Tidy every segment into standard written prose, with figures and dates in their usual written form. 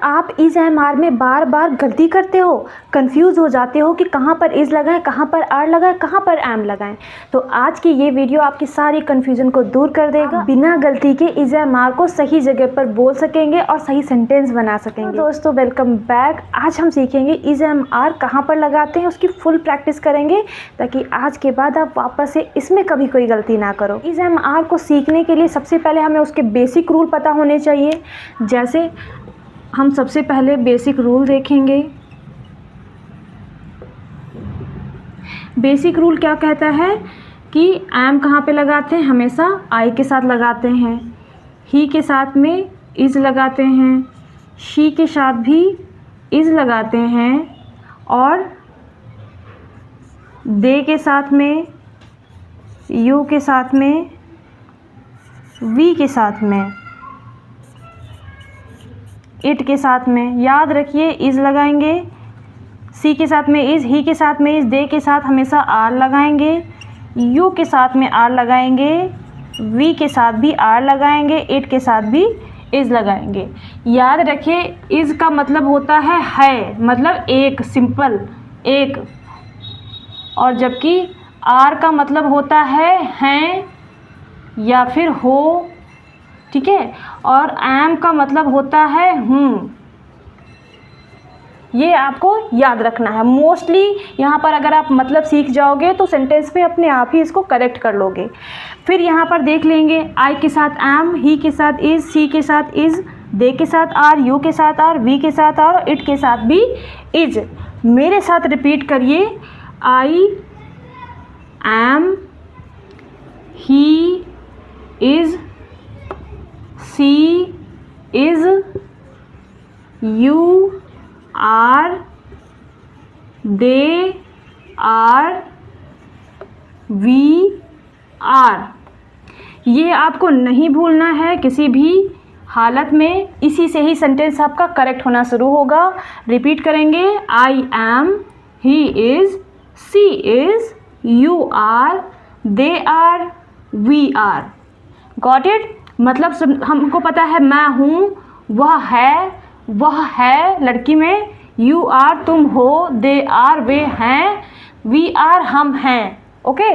आप is am are में बार बार गलती करते हो, कंफ्यूज हो जाते हो कि कहाँ पर इज़ लगाएं, कहाँ पर आर लगाएं, कहाँ पर एम लगाएं, तो आज की ये वीडियो आपकी सारी कन्फ्यूज़न को दूर कर देगा। बिना गलती के इज एम आर को सही जगह पर बोल सकेंगे और सही सेंटेंस बना सकेंगे। तो दोस्तों वेलकम बैक। आज हम सीखेंगे इज एम आर कहाँ पर लगाते हैं, उसकी फुल प्रैक्टिस करेंगे ताकि आज के बाद आप वापस से इसमें कभी कोई गलती ना करो। इज एम आर को सीखने के लिए सबसे पहले हमें उसके बेसिक रूल पता होने चाहिए। जैसे हम सबसे पहले बेसिक रूल देखेंगे। बेसिक रूल क्या कहता है कि एम कहाँ पे लगाते हैं, हमेशा आई के साथ लगाते हैं, ही के साथ में इज़ लगाते हैं, शी के साथ भी इज़ लगाते हैं और दे के साथ में, यू के साथ में, वी के साथ में, इट के साथ में। याद रखिए इज़ लगाएंगे, सी के साथ में इज़, ही के साथ में इज़, दे के साथ हमेशा आर लगाएंगे, यू के साथ में आर लगाएंगे, वी के साथ भी आर लगाएंगे, इट के साथ भी इज़ लगाएंगे। याद रखिए इज़ का मतलब होता है मतलब एक, सिंपल एक, और जबकि आर का मतलब होता है हैं या फिर हो, ठीक है, और एम का मतलब होता है हूँ। ये आपको याद रखना है। मोस्टली यहाँ पर अगर आप मतलब सीख जाओगे तो सेंटेंस में अपने आप ही इसको करेक्ट कर लोगे। फिर यहाँ पर देख लेंगे आई के साथ एम, ही के साथ इज़, सी के साथ इज़, दे के साथ आर, यू के साथ आर, वी के साथ आर, इट के साथ भी इज़। मेरे साथ रिपीट करिए, I am, he is, she is, you are, they are, we are. ये आपको नहीं भूलना है किसी भी हालत में। इसी से ही सेंटेंस आपका करेक्ट होना शुरू होगा। रिपीट करेंगे, I am, he is, she is, you are, they are, we are. Got it? मतलब हमको पता है मैं हूँ, वह है लड़की में, यू आर तुम हो, दे आर वे हैं, वी आर हम हैं। ओके,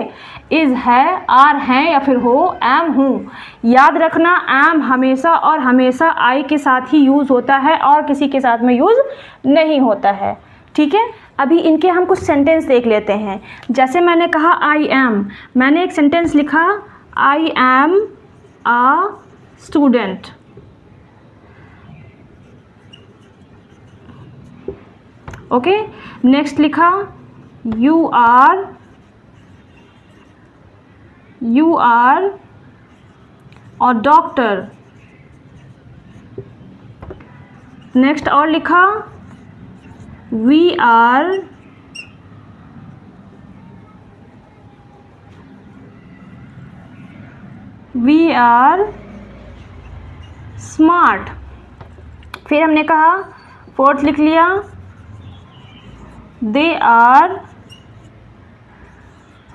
इज़ है, आर हैं या फिर हो, एम हूँ। याद रखना एम हमेशा और हमेशा आई के साथ ही यूज़ होता है और किसी के साथ में यूज़ नहीं होता है। ठीक है, अभी इनके हम कुछ सेंटेंस देख लेते हैं। जैसे मैंने कहा आई एम, मैंने एक सेंटेंस लिखा, I am a student. Okay, next लिखा यू आर और डॉक्टर। नेक्स्ट और लिखा वी आर स्मार्ट। फिर हमने कहा, फोर्थ लिख लिया, दे आर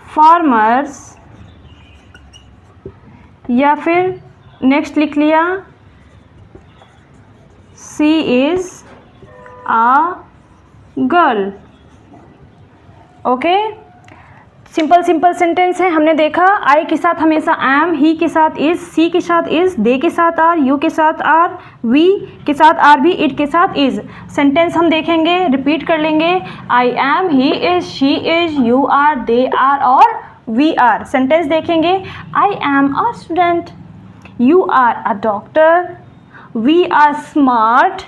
फार्मर्स, या फिर नेक्स्ट लिख लिया, she is a girl. Okay, simple sentence है। हमने देखा आई के साथ हमेशा एम, ही के साथ इज़, सी के साथ इज़, दे के साथ आर, यू के साथ आर, वी के साथ आर भी, इट के साथ इज़। सेंटेंस हम देखेंगे, रिपीट कर लेंगे, I am, he is, she is, you are, they are और वी आर। सेंटेंस देखेंगे, I am a student, you are a doctor, we are smart,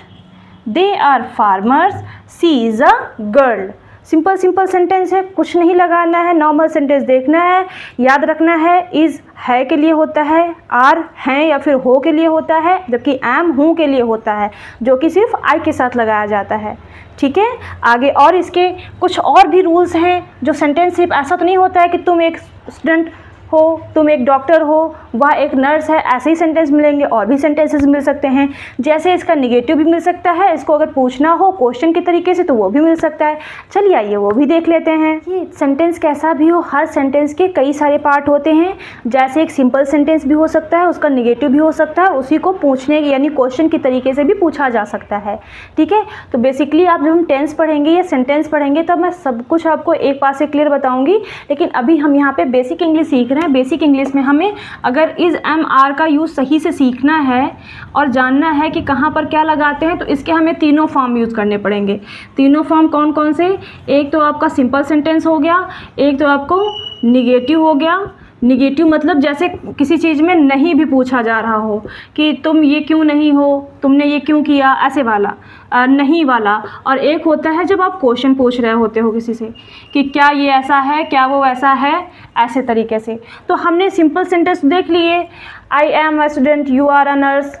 they are farmers, she is a girl. Simple sentence है, कुछ नहीं लगाना है, normal sentence देखना है। याद रखना है इज़ है के लिए होता है, आर हैं या फिर हो के लिए होता है, जबकि एम हूँ के लिए होता है, जो कि सिर्फ आई के साथ लगाया जाता है। ठीक है, आगे और इसके कुछ और भी रूल्स हैं। जो सेंटेंस सिर्फ ऐसा तो नहीं होता है कि तुम एक स्टूडेंट हो, तुम एक डॉक्टर हो, वह एक नर्स है, ऐसे ही सेंटेंस मिलेंगे। और भी सेंटेंसेस मिल सकते हैं, जैसे इसका निगेटिव भी मिल सकता है, इसको अगर पूछना हो क्वेश्चन के तरीके से तो वो भी मिल सकता है। चलिए आइए वो भी देख लेते हैं। ये सेंटेंस कैसा भी हो, हर सेंटेंस के कई सारे पार्ट होते हैं। जैसे एक सिंपल सेंटेंस भी हो सकता है, उसका निगेटिव भी हो सकता है, उसी को पूछने यानी क्वेश्चन के तरीके से भी पूछा जा सकता है। ठीक है, तो बेसिकली आप जब हम टेंस पढ़ेंगे या सेंटेंस पढ़ेंगे तब मैं सब कुछ आपको एक पास से क्लियर बताऊंगी। लेकिन अभी हम यहाँ पे बेसिक इंग्लिश सीख रहे हैं। बेसिक इंग्लिश में हमें अगर इज एम आर का यूज़ सही से सीखना है और जानना है कि कहाँ पर क्या लगाते हैं, तो इसके हमें तीनों फॉर्म यूज़ करने पड़ेंगे। तीनों फॉर्म कौन कौन से? एक तो आपका सिंपल सेंटेंस हो गया, एक तो आपको निगेटिव हो गया। निगेटिव मतलब जैसे किसी चीज़ में नहीं भी पूछा जा रहा हो कि तुम ये क्यों नहीं हो, तुमने ये क्यों किया, ऐसे वाला नहीं वाला। और एक होता है जब आप क्वेश्चन पूछ रहे होते हो किसी से कि क्या ये ऐसा है, क्या वो वैसा है, ऐसे तरीके से। तो हमने सिंपल सेंटेंस देख लिए, I am a student, you are a nurse,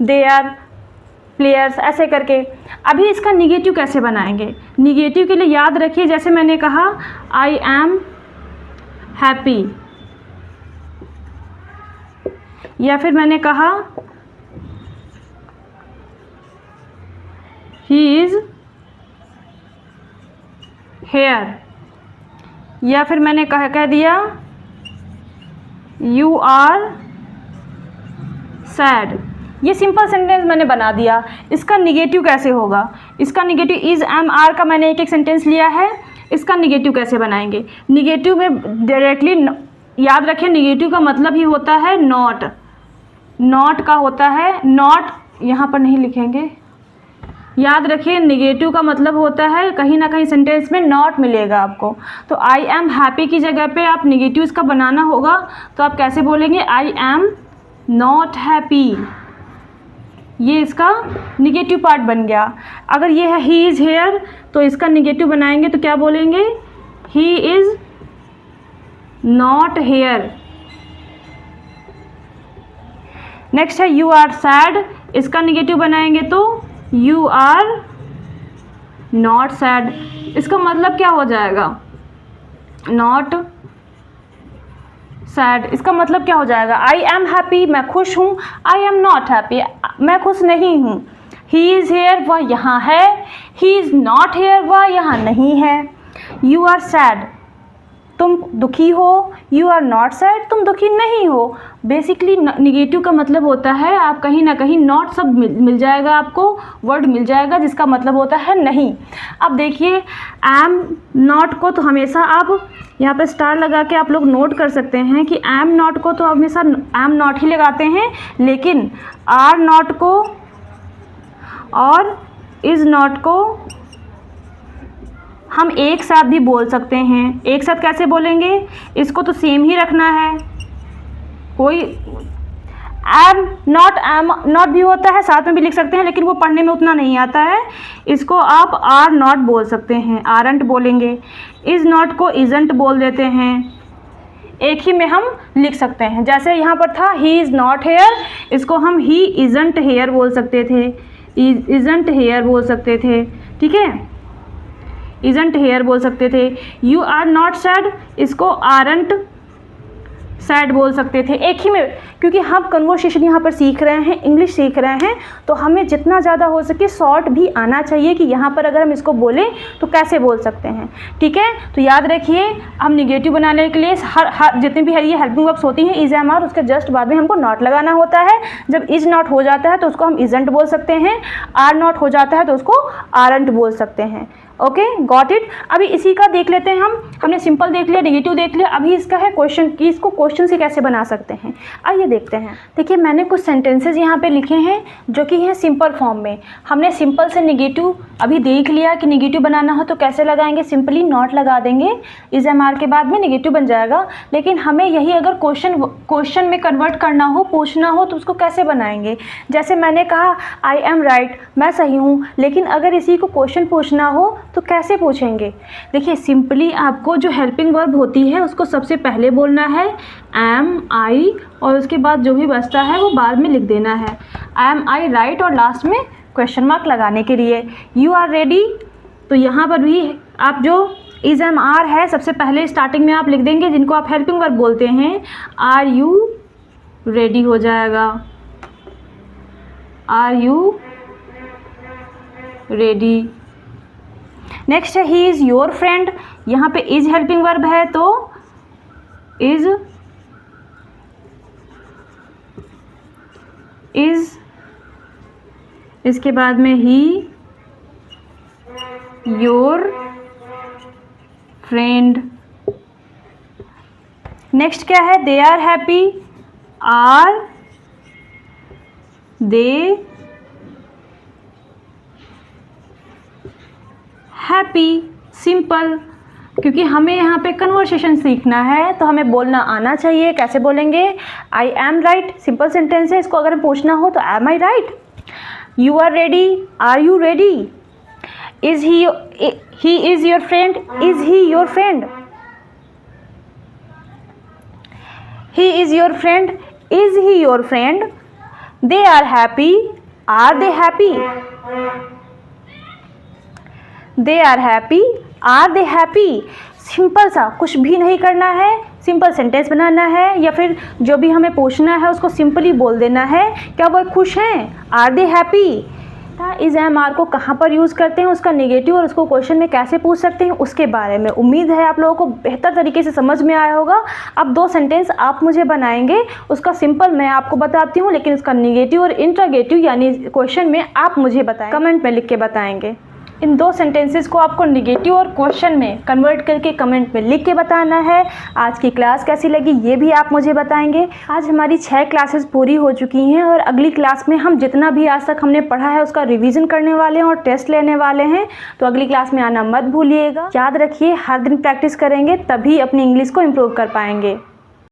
they are players, ऐसे करके। अभी इसका निगेटिव कैसे बनाएंगे? निगेटिव के लिए याद रखिए, जैसे मैंने कहा आई एम हैप्पी, या फिर मैंने कहा ही इज़ हेयर, या फिर मैंने कह दिया यू आर सैड। ये सिंपल सेंटेंस मैंने बना दिया। इसका निगेटिव कैसे होगा? इसका निगेटिव इज़ एम आर का मैंने एक एक सेंटेंस लिया है, इसका निगेटिव कैसे बनाएंगे? निगेटिव में डायरेक्टली याद रखें, निगेटिव का मतलब ही होता है नॉट। नॉट का होता है नॉट, यहाँ पर नहीं लिखेंगे, याद रखिए निगेटिव का मतलब होता है कहीं ना कहीं सेंटेंस में नॉट मिलेगा आपको। तो आई एम हैप्पी की जगह पे आप निगेटिव इसका बनाना होगा, तो आप कैसे बोलेंगे? I am not happy. ये इसका निगेटिव पार्ट बन गया। अगर ये है ही इज़ हेयर, तो इसका निगेटिव बनाएंगे तो क्या बोलेंगे? He is not here. Next है यू आर सैड, इसका निगेटिव बनाएंगे तो यू आर नॉट सैड। इसका मतलब क्या हो जाएगा? Not sad. इसका मतलब क्या हो जाएगा? आई एम हैप्पी, मैं खुश हूँ, आई एम नॉट हैप्पी, मैं खुश नहीं हूँ। ही इज़ हेयर, वह यहाँ है, ही इज़ नॉट हेयर, वह यहाँ नहीं है। यू आर सैड, तुम दुखी हो, यू आर नॉट सैड, तुम दुखी नहीं हो। बेसिकली निगेटिव का मतलब होता है आप कहीं ना कहीं नॉट सब मिल जाएगा, आपको वर्ड मिल जाएगा जिसका मतलब होता है नहीं। अब देखिए एम नॉट को तो हमेशा आप यहाँ पे स्टार लगा के आप लोग नोट कर सकते हैं कि एम नॉट को तो हमेशा एम नॉट ही लगाते हैं, लेकिन आर नॉट को और इज़ नॉट को हम एक साथ भी बोल सकते हैं। एक साथ कैसे बोलेंगे? इसको तो सेम ही रखना है। कोई एम नॉट भी होता है, साथ में भी लिख सकते हैं, लेकिन वो पढ़ने में उतना नहीं आता है। इसको आप आर नॉट बोल सकते हैं, आरंट बोलेंगे। इज़ नॉट को इज़ंट बोल देते हैं, एक ही में हम लिख सकते हैं। जैसे यहाँ पर था ही इज़ नॉट हेयर, इसको हम ही इज़ंट हेयर बोल सकते थे, इज़ंट हेयर बोल सकते थे। ठीक है, इज़ंट हेयर बोल सकते थे। यू आर नॉट सैड, इसको आरंट सैड बोल सकते थे, एक ही में। क्योंकि हम कन्वर्सेशन यहाँ पर सीख रहे हैं, इंग्लिश सीख रहे हैं, तो हमें जितना ज़्यादा हो सके शॉर्ट भी आना चाहिए कि यहाँ पर अगर हम इसको बोलें तो कैसे बोल सकते हैं। ठीक है, तो याद रखिए हम निगेटिव बनाने के लिए हर जितनी भी ये हेल्पिंग वर्ब्स होती हैं इज एम आर, उसके जस्ट बाद में हमको नॉट लगाना होता है। जब इज नॉट हो जाता है तो उसको हम इजंट बोल सकते हैं, आर नॉट हो जाता है तो उसको आरंट बोल सकते हैं। Okay, got it. अभी इसी का देख लेते हैं हमने सिंपल देख लिया, नेगेटिव देख लिया, अभी इसका है क्वेश्चन कि इसको क्वेश्चन से कैसे बना सकते हैं। आइए देखते हैं। देखिए मैंने कुछ सेंटेंसेस यहाँ पे लिखे हैं जो कि हैं सिंपल फॉर्म में। हमने सिंपल से नेगेटिव अभी देख लिया कि नेगेटिव बनाना हो तो कैसे लगाएंगे, सिंपली नॉट लगा देंगे, इज एम आर के बाद में नेगेटिव बन जाएगा। लेकिन हमें यही अगर क्वेश्चन में कन्वर्ट करना हो, पूछना हो, तो उसको कैसे बनाएंगे। जैसे मैंने कहा आई एम राइट, मैं सही हूँ, लेकिन अगर इसी को क्वेश्चन पूछना हो तो कैसे पूछेंगे। देखिए सिंपली आपको जो हेल्पिंग वर्ब होती है उसको सबसे पहले बोलना है एम आई, और उसके बाद जो भी बचता है वो बाद में लिख देना है, एम आई राइट, और लास्ट में क्वेश्चन मार्क लगाने के लिए। यू आर रेडी, तो यहाँ पर भी आप जो इज एम आर है, सबसे पहले स्टार्टिंग में आप लिख देंगे जिनको आप हेल्पिंग वर्ब बोलते हैं। आर यू रेडी हो जाएगा, आर यू रेडी। नेक्स्ट है ही इज़ योर फ्रेंड, यहाँ पे इज हेल्पिंग वर्ब है तो इज इसके बाद में ही योर फ्रेंड। नेक्स्ट क्या है, they are happy, are they happy. Simple, क्योंकि हमें यहाँ पे कन्वर्सेशन सीखना है तो हमें बोलना आना चाहिए। कैसे बोलेंगे, I am right, simple sentence है, इसको अगर पूछना हो तो am I right. You are ready, are you ready. Is he is your friend, is he your friend. He is your friend, is he your friend. They are happy, are they happy. They are happy, are they happy. Simple सा, कुछ भी नहीं करना है, simple sentence बनाना है या फिर जो भी हमें पूछना है उसको सिंपली बोल देना है। क्या वो खुश हैं, are they happy. Is am are को कहाँ पर यूज़ करते हैं, उसका नेगेटिव और उसको क्वेश्चन में कैसे पूछ सकते हैं, उसके बारे में उम्मीद है आप लोगों को बेहतर तरीके से समझ में आया होगा। अब 2 सेंटेंस आप मुझे बनाएंगे, उसका सिंपल मैं आपको बताती हूँ, लेकिन उसका नेगेटिव और इंटरोगेटिव यानी क्वेश्चन में आप मुझे बताएं, कमेंट में लिख के बताएंगे। इन 2 सेंटेंसेस को आपको नेगेटिव और क्वेश्चन में कन्वर्ट करके कमेंट में लिख के बताना है। आज की क्लास कैसी लगी ये भी आप मुझे बताएंगे। आज हमारी 6 क्लासेस पूरी हो चुकी हैं और अगली क्लास में हम जितना भी आज तक हमने पढ़ा है उसका रिवीजन करने वाले हैं और टेस्ट लेने वाले हैं। तो अगली क्लास में आना मत भूलिएगा। याद रखिए, हर दिन प्रैक्टिस करेंगे तभी अपनी इंग्लिश को इम्प्रूव कर पाएंगे।